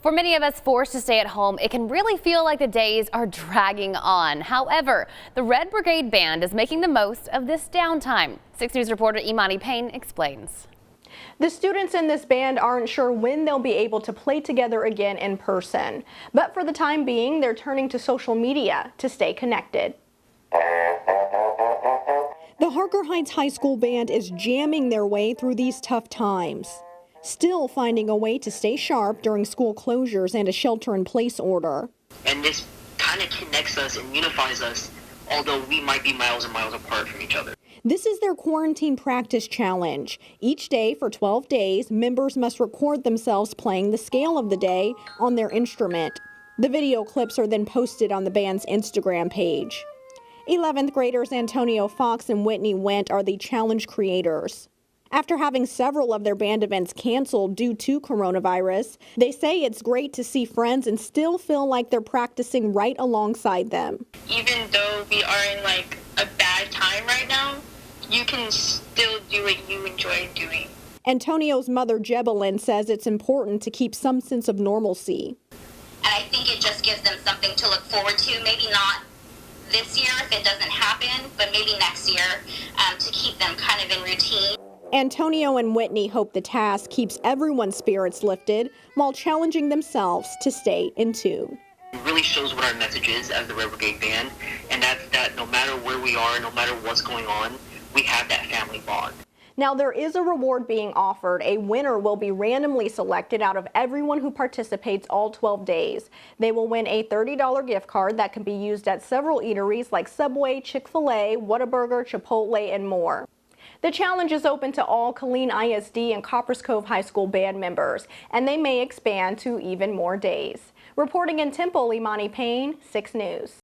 For many of us forced to stay at home, it can really feel like the days are dragging on. However, the Red Brigade Band is making the most of this downtime. 6 News reporter Imani Payne explains. The students in this band aren't sure when they'll be able to play together again in person. But for the time being, they're turning to social media to stay connected. The Harker Heights High School band is jamming their way through these tough times, still finding a way to stay sharp during school closures and a shelter-in-place order. And this kind of connects us and unifies us, although we might be miles and miles apart from each other. This is their quarantine practice challenge. Each day for 12 days, members must record themselves playing the scale of the day on their instrument. The video clips are then posted on the band's Instagram page. 11th graders Antonio Fox and Whitney Went are the challenge creators. After having several of their band events canceled due to coronavirus, they say it's great to see friends and still feel like they're practicing right alongside them. Even though we are in like a bad time right now, you can still do what you enjoy doing. Antonio's mother, Jebelin, says it's important to keep some sense of normalcy. And I think it just gives them something to look forward to, maybe not this year if it doesn't happen, but maybe next year to keep them kind of in routine. Antonio and Whitney hope the task keeps everyone's spirits lifted while challenging themselves to stay in tune. It really shows what our message is as the Red Brigade Band, and that's that no matter where we are, no matter what's going on, we have that family bond. Now there is a reward being offered. A winner will be randomly selected out of everyone who participates all 12 days. They will win a $30 gift card that can be used at several eateries like Subway, Chick-fil-A, Whataburger, Chipotle, and more. The challenge is open to all Killeen ISD and Copperas Cove High School band members, and they may expand to even more days. Reporting in Temple, Imani Payne, 6 News.